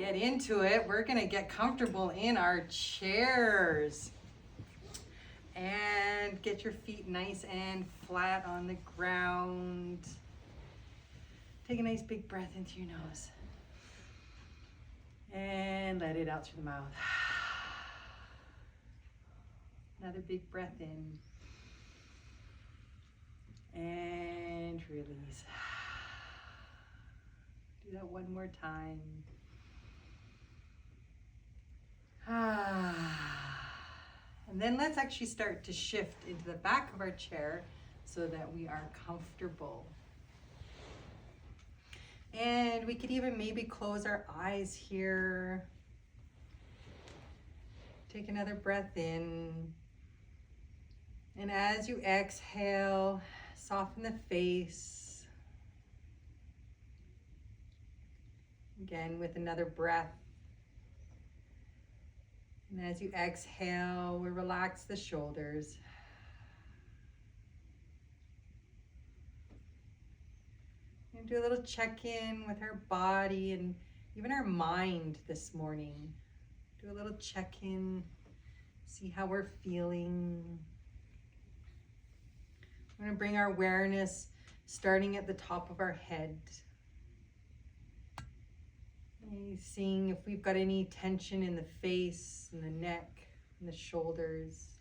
get into it. We're gonna get comfortable in our chairs and get your feet nice and flat on the ground. Take a nice big breath into your nose and let it out through the mouth. Another big breath in and release. Do that one more time. And then let's actually start to shift into the back of our chair so that we are comfortable. And we could even maybe close our eyes here. Take another breath in. And as you exhale, soften the face. Again, with another breath. And as you exhale, we relax the shoulders. And do a little check-in with our body and even our mind this morning. Do a little check-in, see how we're feeling. We're going to bring our awareness starting at the top of our head. Seeing if we've got any tension in the face, and the neck, and the shoulders.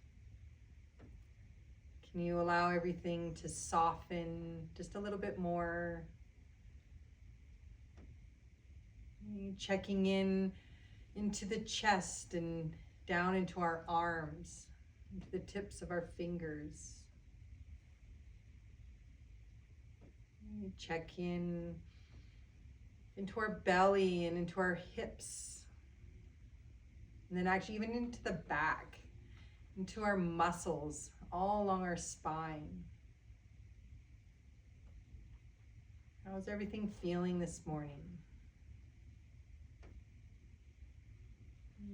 Can you allow everything to soften just a little bit more? Checking in into the chest and down into our arms, into the tips of our fingers. Check in into our belly and into our hips. And then actually even into the back, into our muscles, all along our spine. How's everything feeling this morning?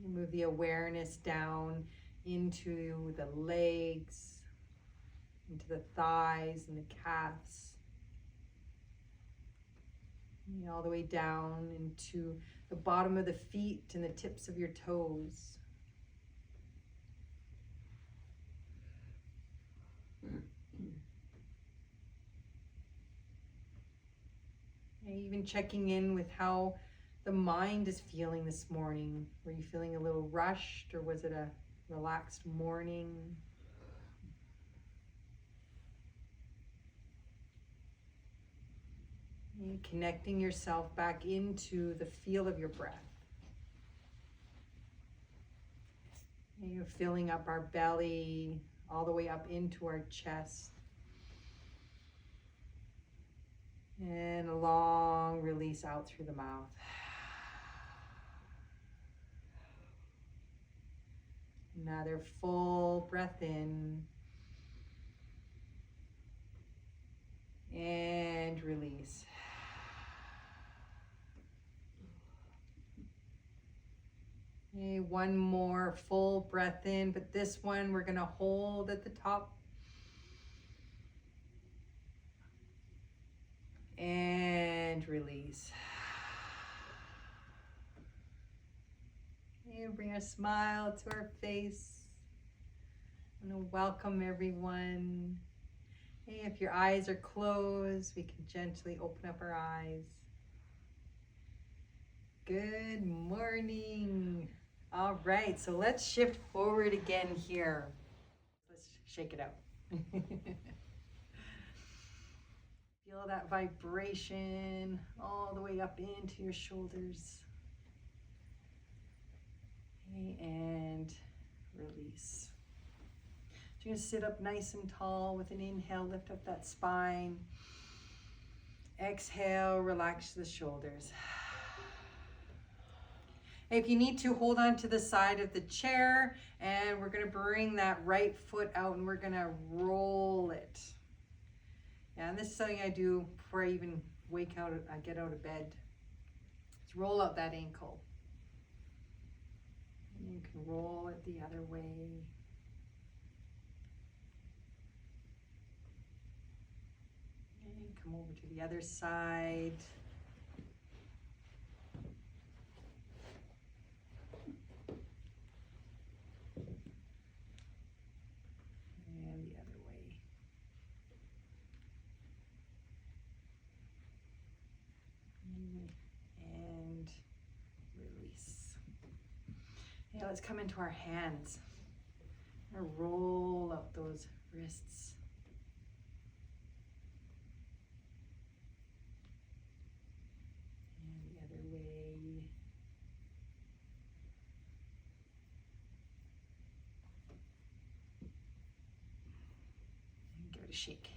Move the awareness down into the legs, into the thighs and the calves. And all the way down into the bottom of the feet and the tips of your toes. And even checking in with how the mind is feeling this morning. Were you feeling a little rushed, or was it a relaxed morning? And connecting yourself back into the feel of your breath. And you're filling up our belly all the way up into our chest. And a long release out through the mouth. Another full breath in. And release. Okay, one more full breath in, but this one we're going to hold at the top. And release. And bring a smile to our face. I'm going to welcome everyone. Hey, if your eyes are closed, we can gently open up our eyes. Good morning. All right, so let's shift forward again here. Let's shake it out. Feel that vibration all the way up into your shoulders. Okay, and release. So you're going to sit up nice and tall with an inhale, lift up that spine. Exhale, relax the shoulders. If you need to, hold on to the side of the chair, and we're going to bring that right foot out and we're going to roll it. Yeah, and this is something I do before I even I get out of bed. Just roll out that ankle. And you can roll it the other way. And come over to the other side. let's come into our hands. And roll out those wrists. And the other way. And give it a shake.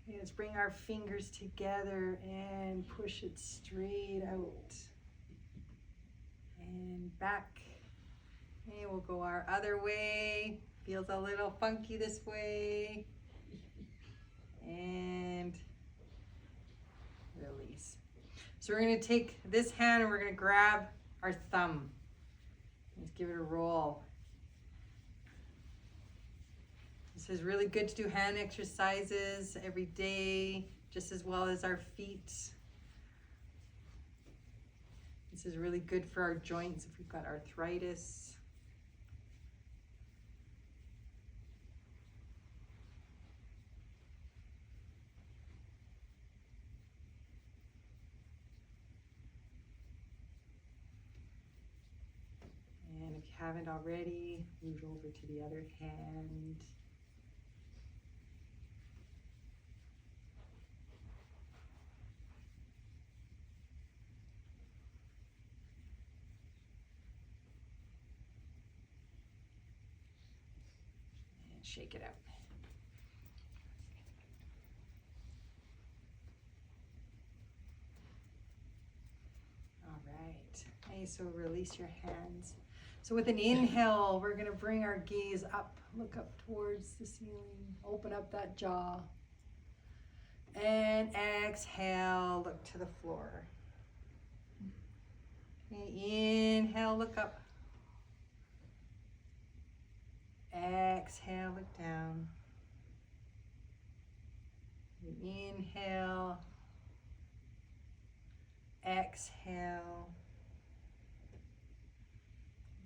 Okay, let's bring our fingers together and push it straight out. And back. And we'll go our other way. Feels a little funky this way. And release. So we're going to take this hand and we're going to grab our thumb. Let's give it a roll. This is really good to do hand exercises every day, just as well as our feet. This is really good for our joints if we've got arthritis. And if you haven't already, move over to the other hand. Shake it out. All right. Okay, so release your hands. So with an inhale, we're going to bring our gaze up. Look up towards the ceiling. Open up that jaw. And exhale, look to the floor. Okay, inhale, look up. Exhale, look down. Inhale. Exhale.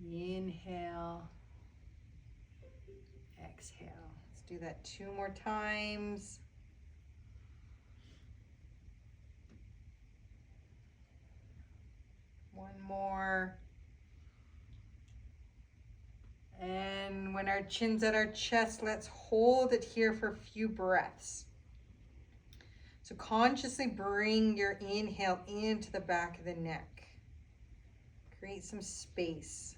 Inhale. Exhale. Let's do that 2 more times. One more. And when our chin's at our chest, let's hold it here for a few breaths. So consciously bring your inhale into the back of the neck. Create some space.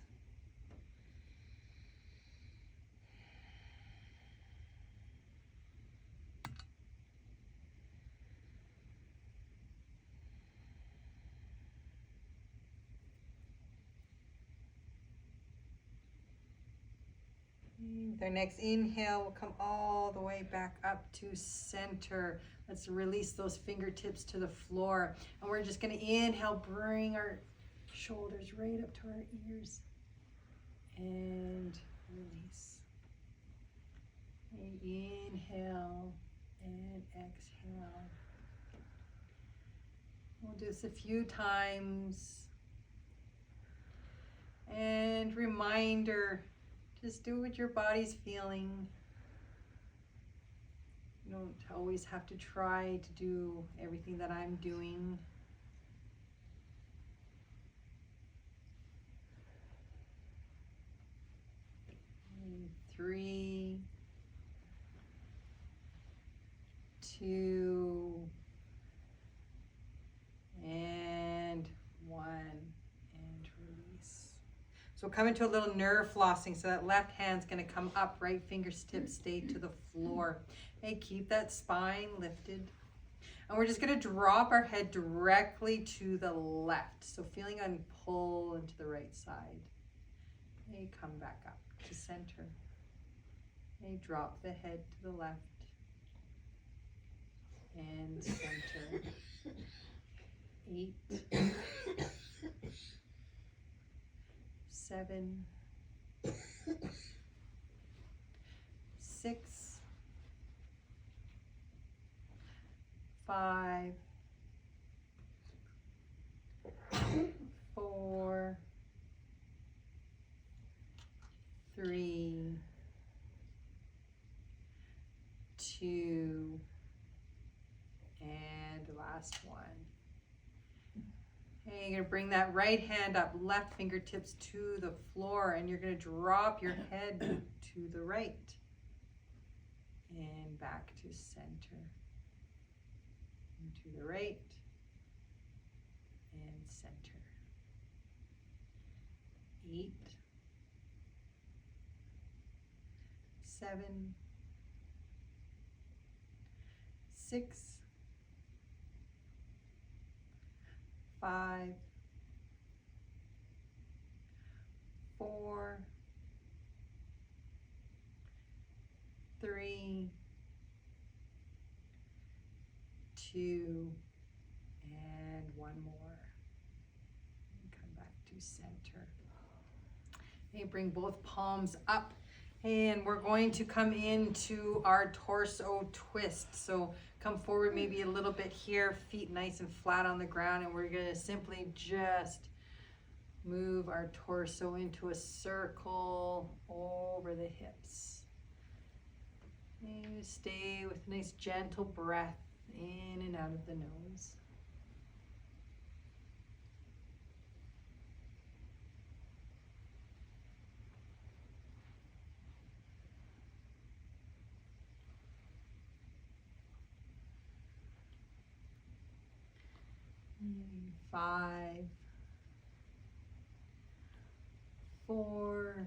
With our next inhale, we'll come all the way back up to center. Let's release those fingertips to the floor. And we're just going to inhale, bring our shoulders right up to our ears. And release. And inhale and exhale. We'll do this a few times. And reminder, just do what your body's feeling. You don't always have to try to do everything that I'm doing. And 3, 2, and 1. So come into a little nerve flossing. So that left hand's going to come up, right fingertips stay to the floor. Okay, keep that spine lifted. And we're just going to drop our head directly to the left. So feeling on pull into the right side. Okay, come back up to center. Okay, drop the head to the left. And center. 8. 7, 6, 5, 4, 3, 2, and last one. And you're going to bring that right hand up, left fingertips to the floor, and you're going to drop your head to the right and back to center. And to the right and center. 8, 7, 6, 5, 4, 3, 2, and one more. And come back to center. Okay, bring both palms up. And we're going to come into our torso twist. So come forward maybe a little bit here, feet nice and flat on the ground, and we're going to simply just move our torso into a circle over the hips. And stay with a nice gentle breath in and out of the nose. And 5, 4,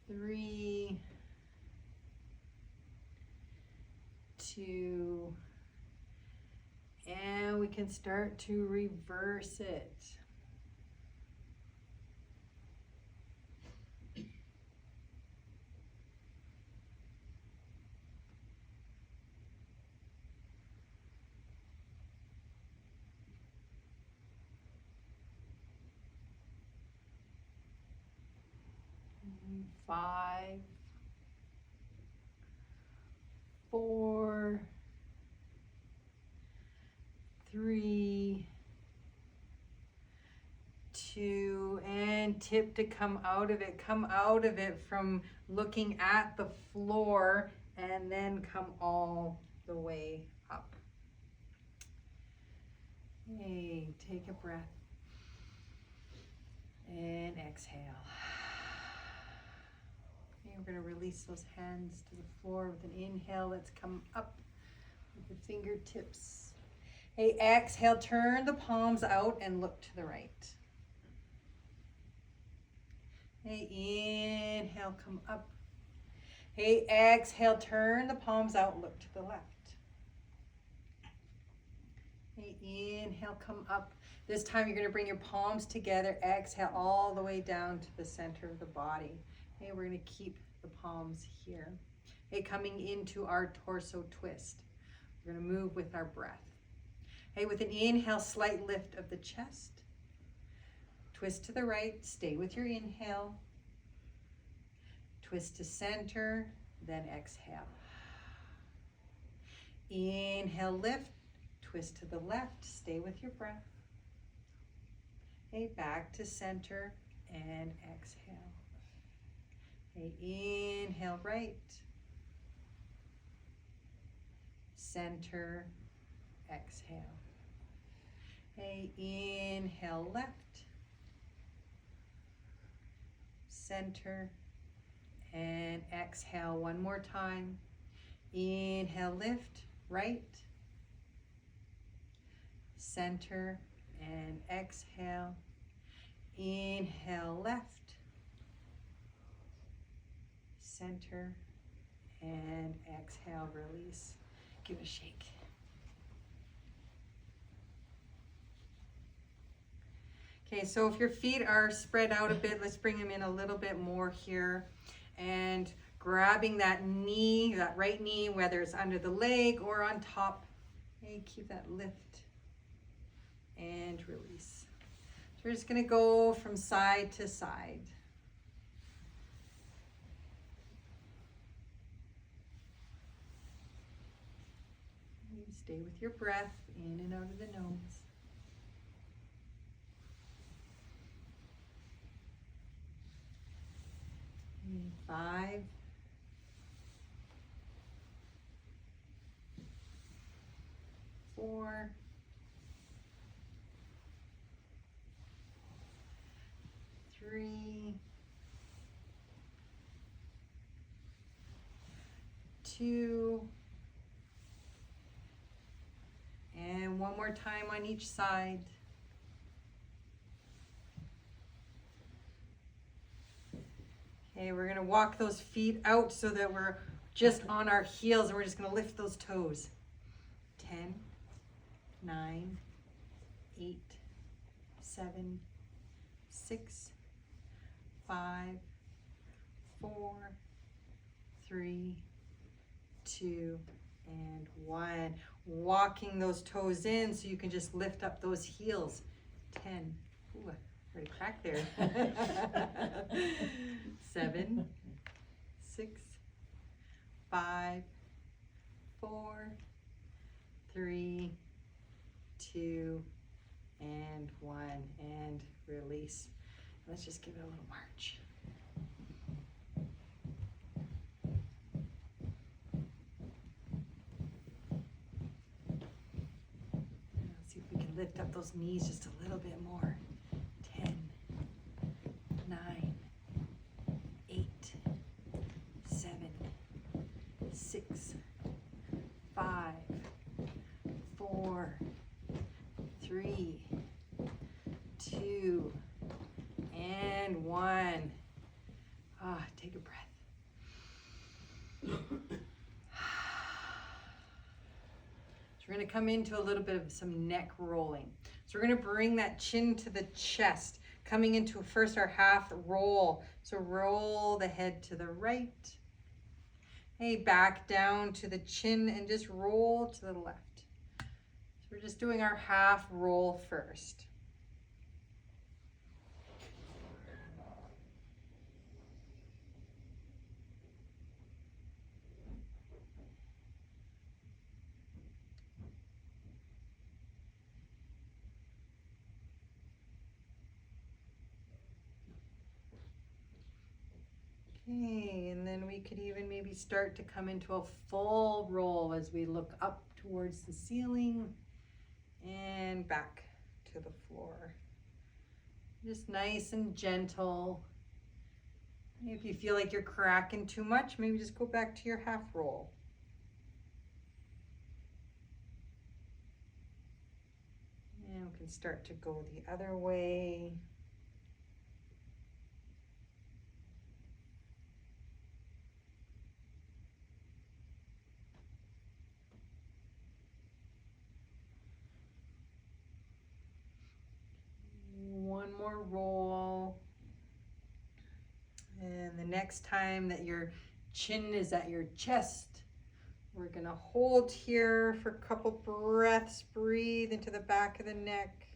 3, 2, and we can start to reverse it. 5, 4, 3, 2, and tip to come out of it. Come out of it from looking at the floor and then come all the way up. Okay, take a breath and exhale. Okay, we're going to release those hands to the floor with an inhale. Let's come up with the fingertips. Hey, exhale, turn the palms out and look to the right. Hey, inhale, come up. Hey, exhale, turn the palms out, look to the left. Hey, inhale, come up. This time you're going to bring your palms together. Exhale all the way down to the center of the body. Hey, we're going to keep the palms here. Hey, coming into our torso twist. We're going to move with our breath. Hey, with an inhale, slight lift of the chest. Twist to the right, stay with your inhale. Twist to center, then exhale. Inhale, lift, twist to the left, stay with your breath. Okay, back to center and exhale. Okay, inhale, right, center, exhale. Okay, inhale, left, center, and exhale one more time. Inhale, lift, right, center, and exhale. Inhale, left, center, and exhale, release. Give it a shake. Okay, so if your feet are spread out a bit, let's bring them in a little bit more here. And grabbing that knee, that right knee, whether it's under the leg or on top. Okay, keep that lift and release. So we're just going to go from side to side. Stay with your breath in and out of the nose. And 5, 4, 3, 2, and one more time on each side. Okay, we're gonna walk those feet out so that we're just on our heels, and we're just gonna lift those toes. 10, 9, 8, 7, 6, 5, 4, 3, 2, and 1. Walking those toes in so you can just lift up those heels. 10. Ooh, I heard a crack there. 7, 6, 5, 4, 3, 2, and 1. And release. Let's just give it a little march. Lift up those knees just a little bit more. 10, 9, 8, 7, 6, 5, 4, 3, 2, and 1. Take a breath. So we're going to come into a little bit of some neck rolling. So we're going to bring that chin to the chest, coming into first our half roll. So roll the head to the right. Hey, back down to the chin and just roll to the left. So we're just doing our half roll first. Okay, and then we could even maybe start to come into a full roll as we look up towards the ceiling and back to the floor. Just nice and gentle. If you feel like you're cracking too much, maybe just go back to your half roll. And we can start to go the other way. One more roll. And the next time that your chin is at your chest, we're going to hold here for a couple breaths. Breathe into the back of the neck.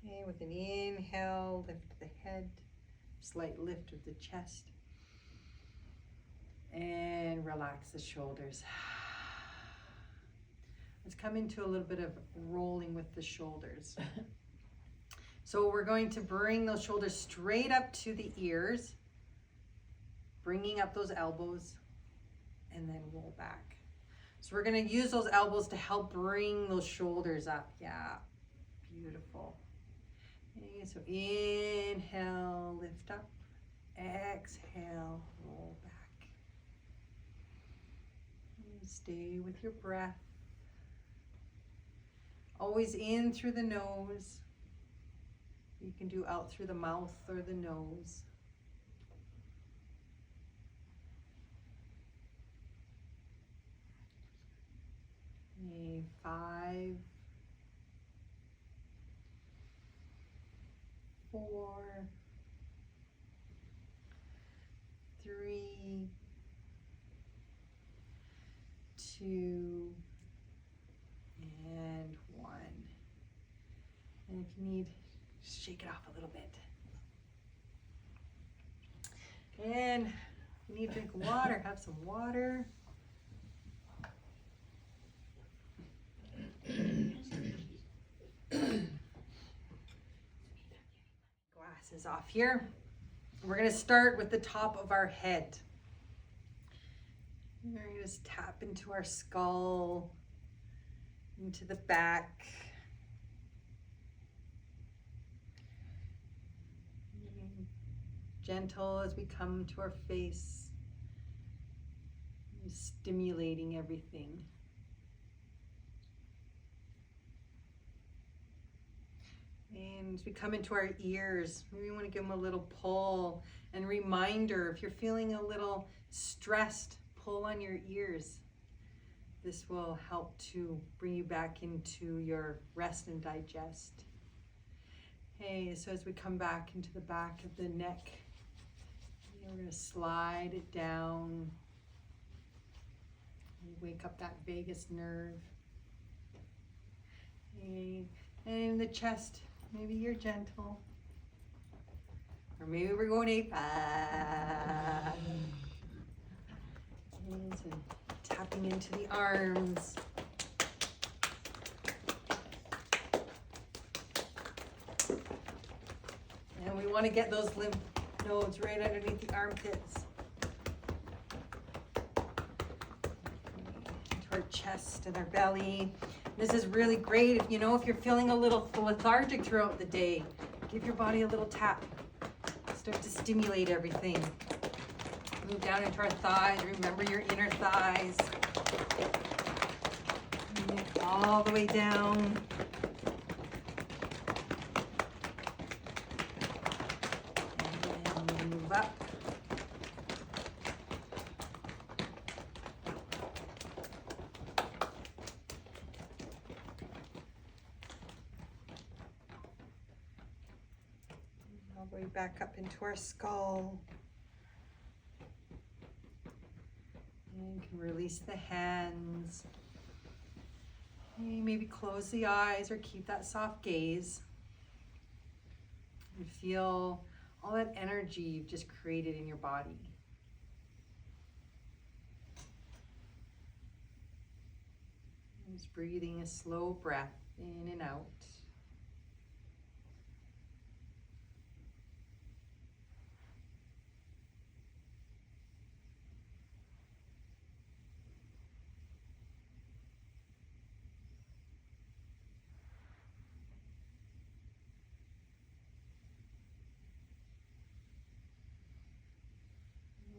Okay, with an inhale, lift the head, slight lift of the chest. And relax the shoulders. Let's come into a little bit of rolling with the shoulders. So we're going to bring those shoulders straight up to the ears, bringing up those elbows, and then roll back. So we're going to use those elbows to help bring those shoulders up. Yeah, beautiful. Okay, so inhale, lift up. Exhale, roll back. Stay with your breath. Always in through the nose. You can do out through the mouth or the nose. Okay, 5, 4, 3, 2, and 1. And if you need, just shake it off a little bit. And if you need to drink water, have some water. Glasses off here. We're going to start with the top of our head. We're going to just tap into our skull, into the back. Gentle as we come to our face, stimulating everything. And as we come into our ears, maybe we want to give them a little pull and reminder. If you're feeling a little stressed, pull on your ears. This will help to bring you back into your rest and digest. Okay, so as we come back into the back of the neck, we're going to slide it down. Wake up that vagus nerve. Okay. And in the chest, maybe you're gentle. Or maybe we're going ape. So tapping into the arms. And we want to get those lymph nodes right underneath the armpits. Into our chest and our belly. This is really great if if you're feeling a little lethargic throughout the day. Give your body a little tap. Start to stimulate everything. Move down into our thighs. Remember your inner thighs. Move all the way down. And move up. All the way back up into our skull. And you can release the hands. Maybe close the eyes or keep that soft gaze. And feel all that energy you've just created in your body. Just breathing a slow breath in and out.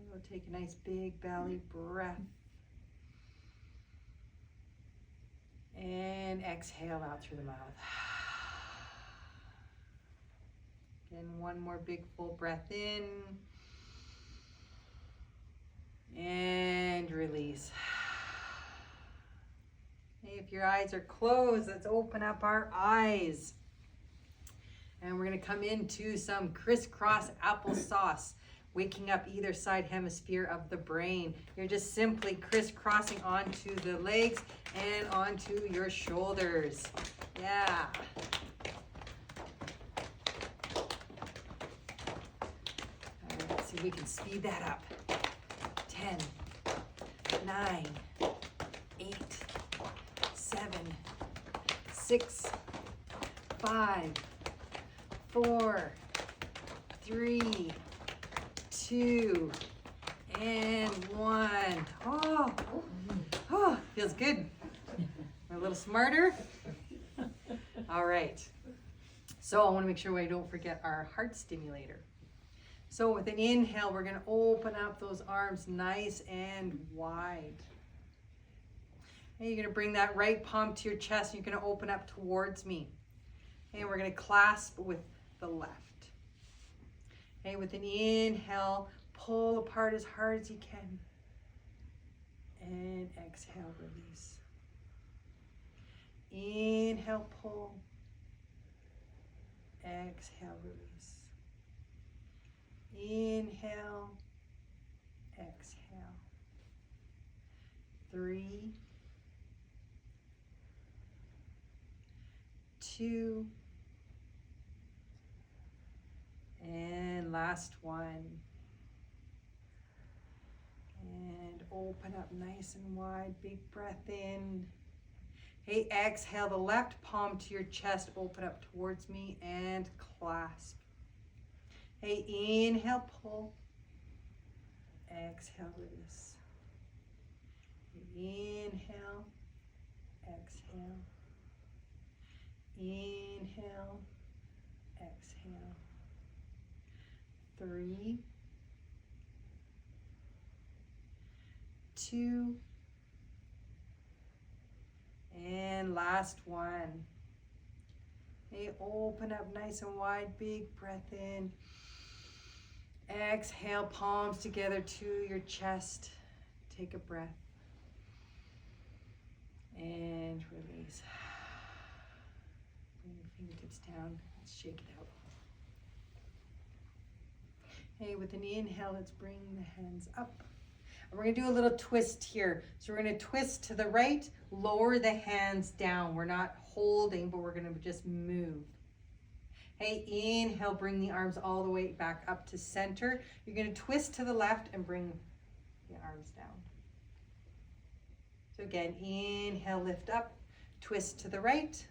We'll take a nice big belly breath. And exhale out through the mouth. Again, one more big full breath in. And release. Hey, if your eyes are closed, let's open up our eyes. And we're going to come into some crisscross applesauce. Waking up either side hemisphere of the brain. You're just simply crisscrossing onto the legs and onto your shoulders. Yeah. All right, let's see if we can speed that up. 10, 9, 8, 7, 6, 5, 4, 3, 2, and 1. Oh, feels good. We're a little smarter. All right. So I want to make sure we don't forget our heart stimulator. So with an inhale, we're going to open up those arms nice and wide. And you're going to bring that right palm to your chest, and you're going to open up towards me. And we're going to clasp with the left. Okay, with an inhale, pull apart as hard as you can. And exhale, release. Inhale, pull. Exhale, release. Inhale, exhale. 3, 2, and last one. And open up nice and wide, big breath in. Hey, exhale the left palm to your chest, open up towards me and clasp. Hey, inhale, pull. Exhale, release. Inhale, exhale. Inhale, exhale. 3, 2, and last one. Okay, open up nice and wide, big breath in. Exhale, palms together to your chest. Take a breath. And release. Bring your fingertips down. Let's shake it out. Okay, with an inhale, let's bring the hands up. And we're going to do a little twist here. So we're going to twist to the right, lower the hands down. We're not holding, but we're going to just move. Hey, inhale, bring the arms all the way back up to center. You're going to twist to the left and bring the arms down. So again, inhale, lift up, twist to the right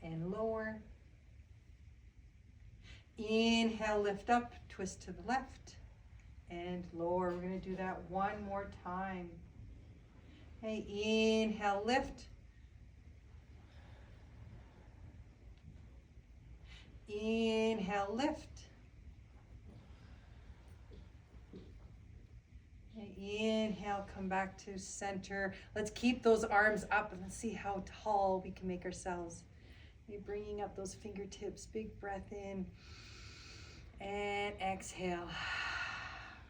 and lower. Inhale, lift up, twist to the left and lower. We're going to do that one more time. Okay, inhale, lift. Inhale, lift. Okay, inhale, come back to center. Let's keep those arms up and let's see how tall we can make ourselves. Okay, bringing up those fingertips, big breath in and exhale.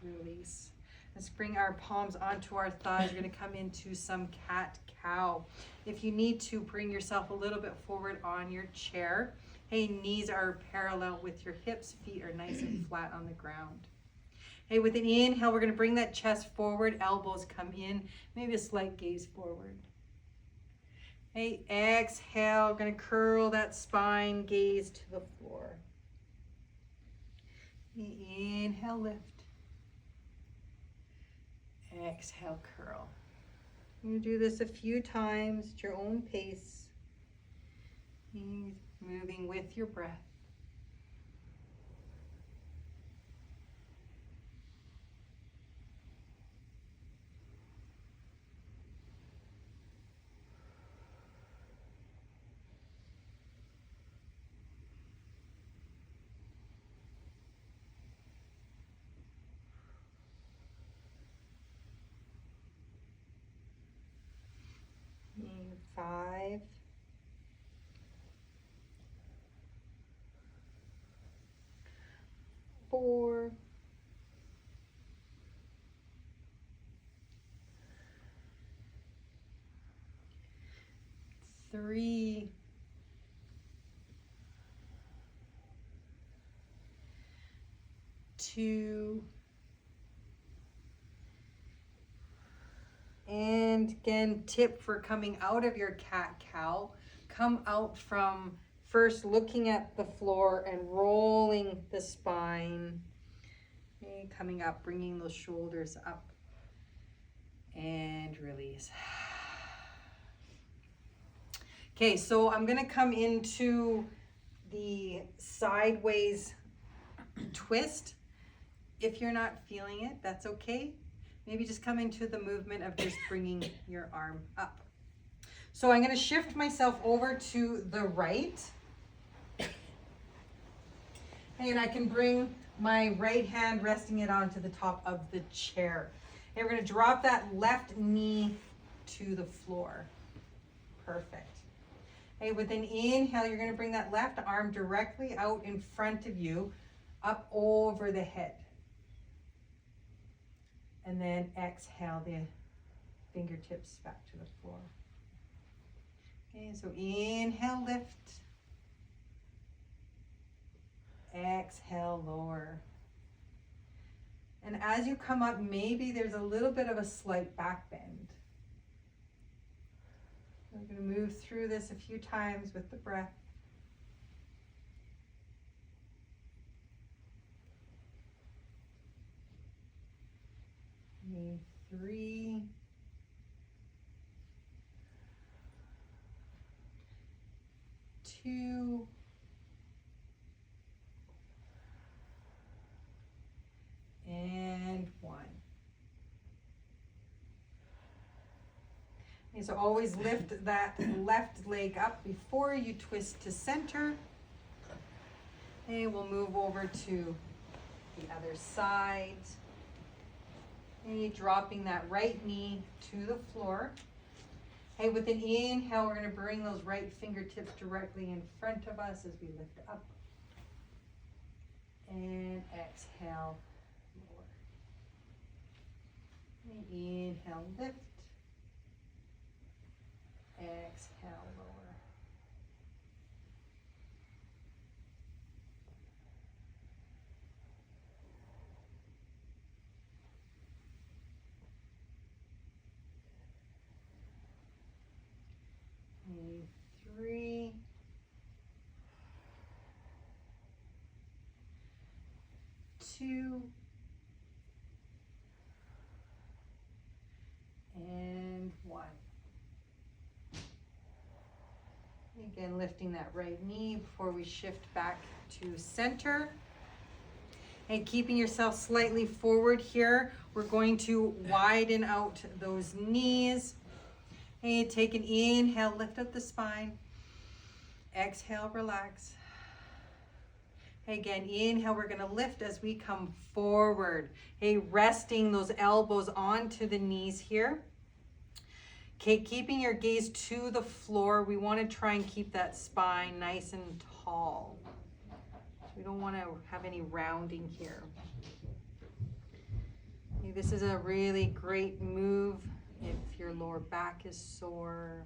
Release. Let's bring our palms onto our thighs. We're going to come into some cat-cow. If you need to, bring yourself a little bit forward on your chair. Hey, knees are parallel with your hips. Feet are nice and flat on the ground. Hey, with an inhale, we're going to bring that chest forward. Elbows come in. Maybe a slight gaze forward. Hey, exhale. We're going to curl that spine, gaze to the floor. Inhale, lift. Exhale, curl. You do this a few times at your own pace. Moving with your breath. And 5, 4, 3, 2, and again, tip for coming out of your cat-cow. Come out from first looking at the floor and rolling the spine. Okay, coming up, bringing those shoulders up and release. Okay, so I'm going to come into the sideways twist. If you're not feeling it, that's okay. Maybe just come into the movement of just bringing your arm up. So I'm going to shift myself over to the right. And I can bring my right hand, resting it onto the top of the chair. And we're going to drop that left knee to the floor. Perfect. Okay, with an inhale, you're going to bring that left arm directly out in front of you, up over the head. And then exhale the fingertips back to the floor. Okay, so inhale, lift. Exhale, lower. And as you come up, maybe there's a little bit of a slight back bend. We're going to move through this a few times with the breath. Okay, 3, 2, and 1. Okay, so always lift that left leg up before you twist to center. Okay, we'll move over to the other side. Okay, dropping that right knee to the floor. Hey, with an inhale, we're going to bring those right fingertips directly in front of us as we lift up. And exhale, lower. And inhale, lift. Exhale, lower. And 3, 2, and 1. Again, lifting that right knee before we shift back to center. And keeping yourself slightly forward here, we're going to widen out those knees. And take an inhale, lift up the spine. Exhale, relax. Again, inhale, we're going to lift as we come forward. Okay, resting those elbows onto the knees here. Okay, keeping your gaze to the floor. We want to try and keep that spine nice and tall. We don't want to have any rounding here. Okay, this is a really great move if your lower back is sore.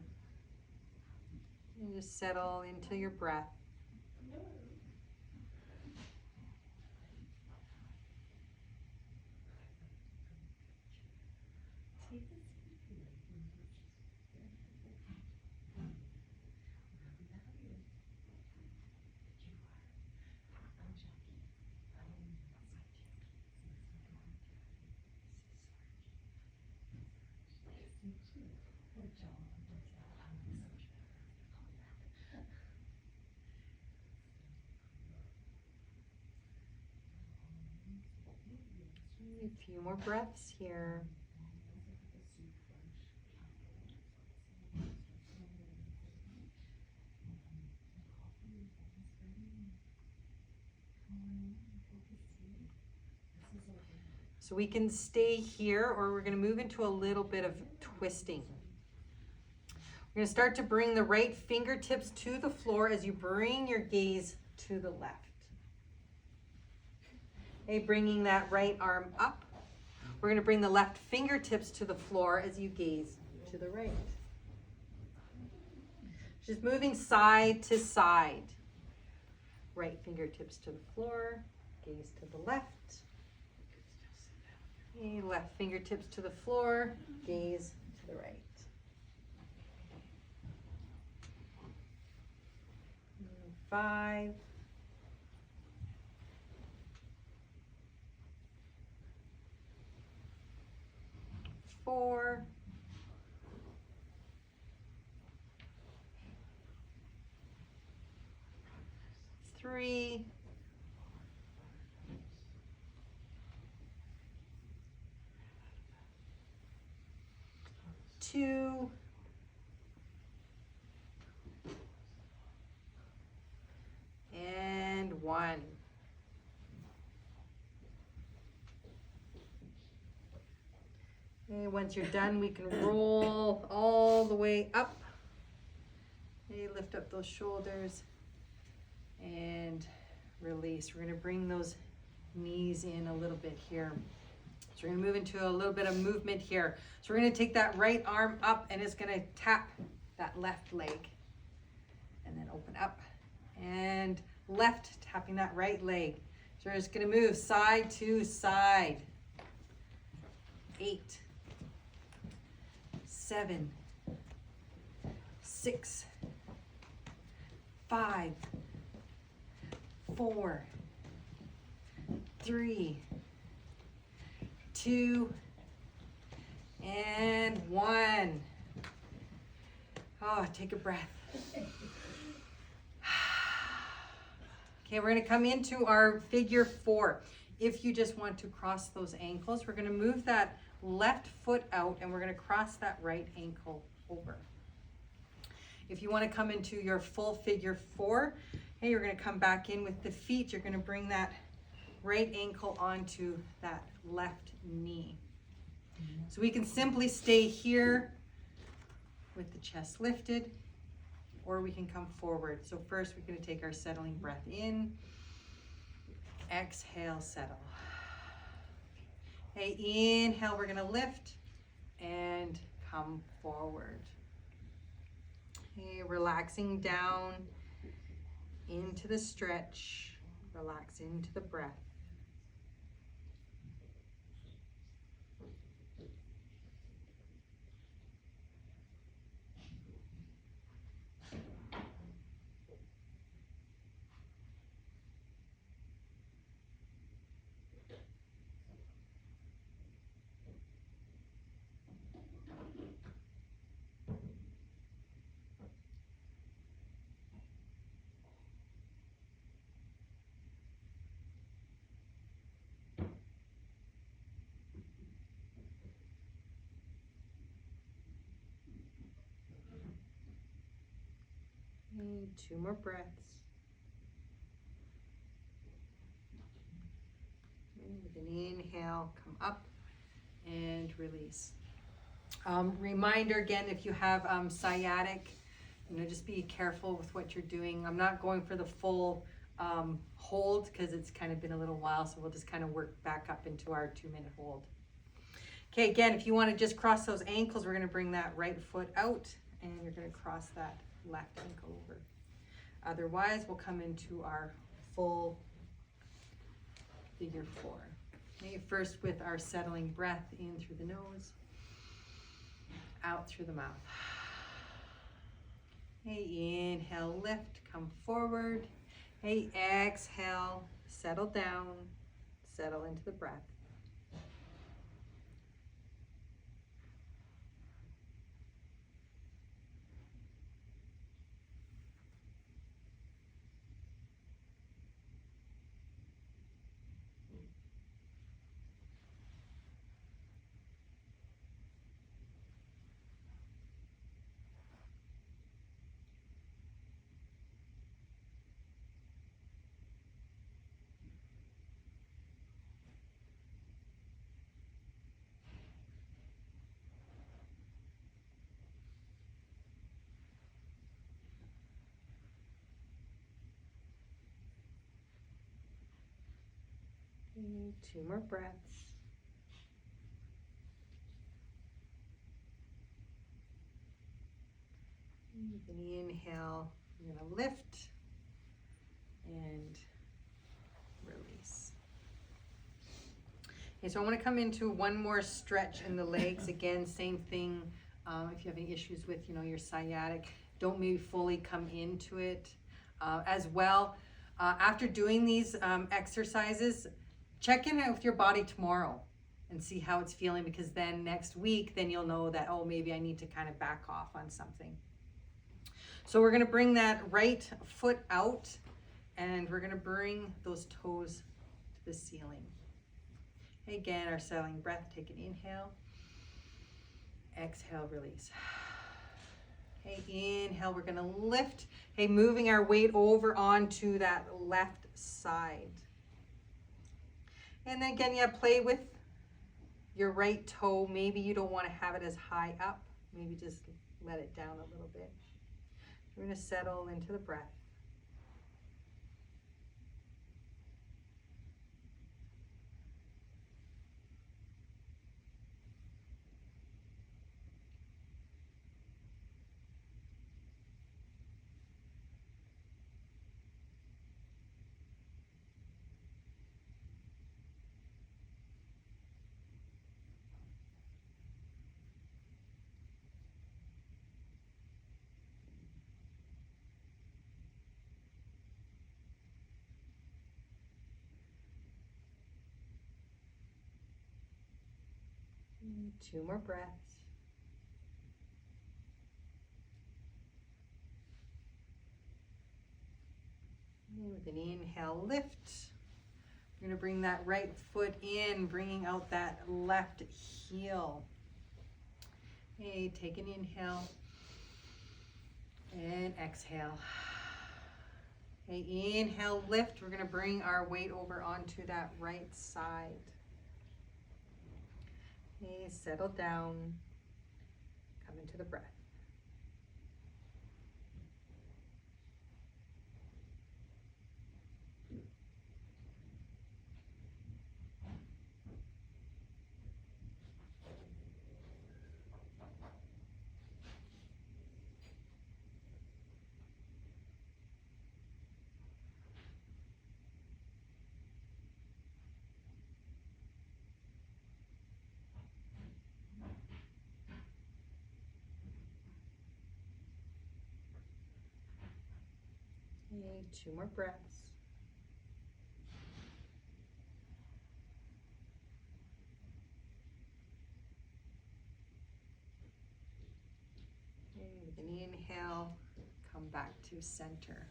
You just settle into your breath. A few more breaths here. So we can stay here, or we're going to move into a little bit of twisting. We're going to start to bring the right fingertips to the floor as you bring your gaze to the left. Okay, bringing that right arm up. We're going to bring the left fingertips to the floor as you gaze to the right. Just moving side to side. Right fingertips to the floor, gaze to the left. Okay, left fingertips to the floor, gaze to the right. 5, 4, 3, 2, and 1. Okay, once you're done, we can roll all the way up. Okay, lift up those shoulders and release. We're going to bring those knees in a little bit here. So we're going to move into a little bit of movement here. So we're going to take that right arm up and it's going to tap that left leg. And then open up. And left, tapping that right leg. So we're just going to move side to side. 8, 7, 6, 5, 4, 3, 2, and 1. Oh, take a breath. Okay, we're going to come into our figure 4. If you just want to cross those ankles, we're going to move that left foot out, and we're going to cross that right ankle over. If you want to come into your full figure four, hey, you're going to come back in with the feet. You're going to bring that right ankle onto that left knee. So we can simply stay here with the chest lifted, or we can come forward. So first we're going to take our settling breath in. Exhale, settle. Okay, inhale, we're going to lift and come forward. Okay, relaxing down into the stretch, relax into the breath. And 2 more breaths. And with an inhale, come up and release. Reminder again, if you have sciatic, just be careful with what you're doing. I'm not going for the full hold because it's kind of been a little while, so we'll just kind of work back up into our 2-minute hold. Okay, again, if you want to just cross those ankles, we're going to bring that right foot out and you're going to cross that left ankle over. Otherwise, we'll come into our full figure four. Okay, first with our settling breath in through the nose, out through the mouth. Okay, inhale, lift, come forward. Hey, exhale, settle down, settle into the breath. Okay, 2 more breaths. With an inhale, you're going to lift and release. Okay, so I want to come into one more stretch in the legs. Again, same thing. If you have any issues with, your sciatic, don't maybe fully come into it. As well, after doing these exercises, check in with your body tomorrow and see how it's feeling, because then next week, then you'll know that, oh, maybe I need to kind of back off on something. So we're going to bring that right foot out and we're going to bring those toes to the ceiling. Again, our settling breath, take an inhale, exhale, release. Okay, inhale, we're going to lift. Okay, moving our weight over onto that left side. And then again, play with your right toe. Maybe you don't want to have it as high up. Maybe just let it down a little bit. We're going to settle into the breath. And 2 more breaths. And with an inhale, lift. You're gonna bring that right foot in, bringing out that left heel. Okay, take an inhale and exhale. Okay, inhale, lift. We're gonna bring our weight over onto that right side. Okay, settle down, come into the breath. Okay, 2 more breaths. Okay, with an inhale, come back to center.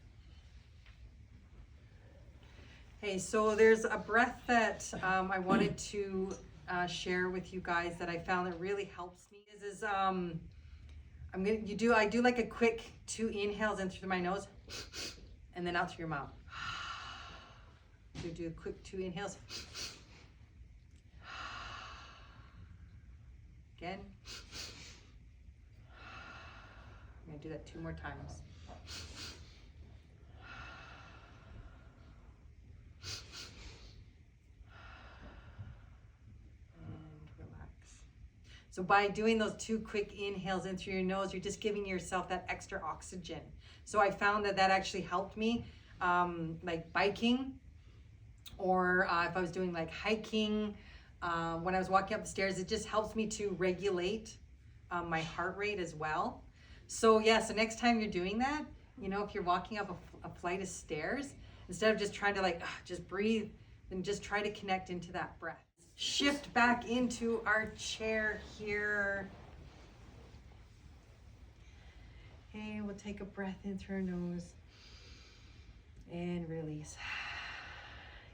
Hey, so there's a breath that I wanted to share with you guys that I found that really helps me. I do like a quick 2 inhales in through my nose and then out through your mouth. So do a quick 2 inhales. Again. I'm gonna do that 2 more times. So by doing those 2 quick inhales in through your nose, you're just giving yourself that extra oxygen. So I found that actually helped me, like biking, or if I was doing like hiking, when I was walking up the stairs, it just helps me to regulate my heart rate as well. So yeah, so next time you're doing that, you know, if you're walking up a flight of stairs, instead of just trying to like, just breathe, then just try to connect into that breath. Shift back into our chair here. Okay, we'll take a breath in through our nose and release.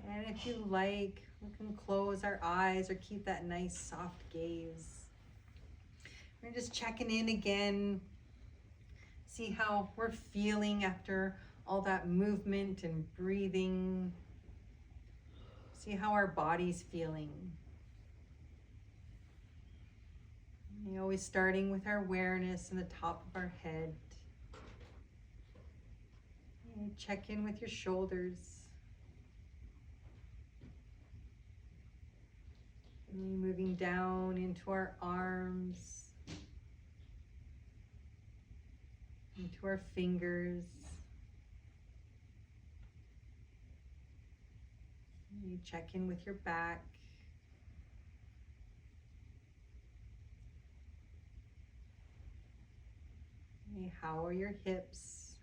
And if you like, we can close our eyes or keep that nice soft gaze. We're just checking in again, see how we're feeling after all that movement and breathing. See how our body's feeling. And always starting with our awareness in the top of our head. And check in with your shoulders. And moving down into our arms, into our fingers. You check in with your back. Okay, how are your hips?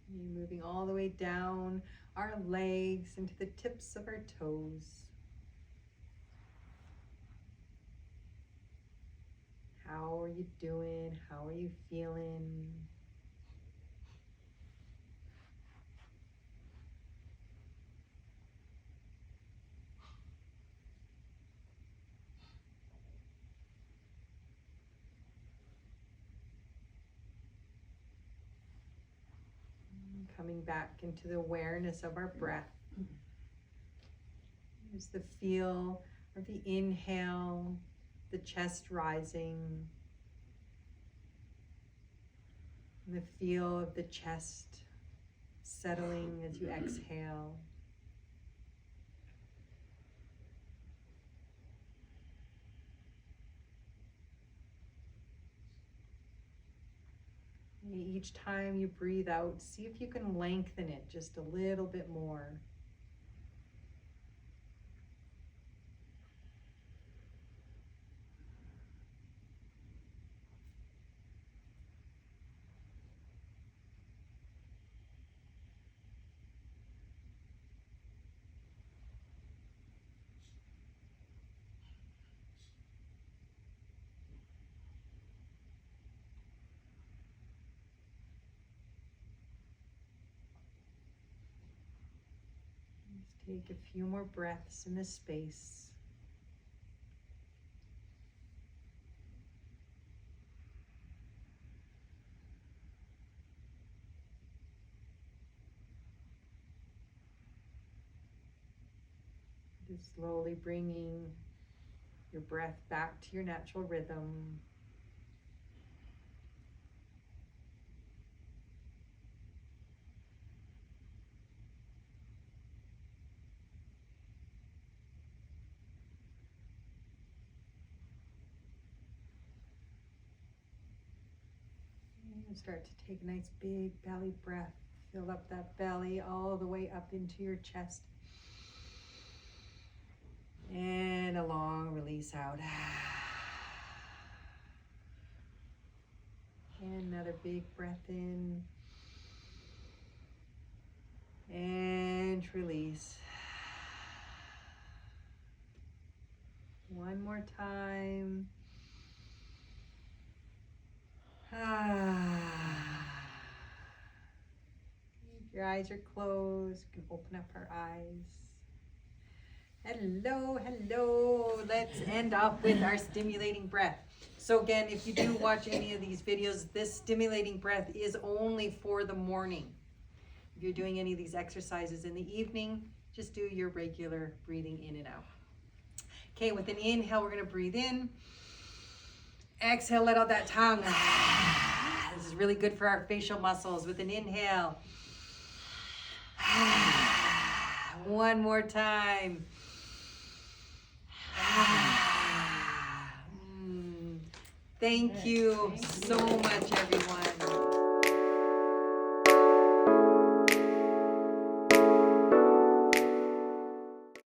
You're moving all the way down our legs into the tips of our toes. How are you doing? How are you feeling? Coming back into the awareness of our breath. There's the feel of the inhale, the chest rising, and the feel of the chest settling as you exhale. Each time you breathe out, see if you can lengthen it just a little bit more. Take a few more breaths in this space. Just slowly bringing your breath back to your natural rhythm. And start to take a nice big belly breath. Fill up that belly all the way up into your chest. And a long release out. And another big breath in. And release. One more time. If your eyes are closed, you can open up our eyes. Hello, hello. Let's end off with our stimulating breath. So again, if you do watch any of these videos, this stimulating breath is only for the morning. If you're doing any of these exercises in the evening, just do your regular breathing in and out. Okay, with an inhale, we're gonna breathe in. Exhale, let out that tongue. This is really good for our facial muscles. With an inhale. One more time. Thank you so much, everyone.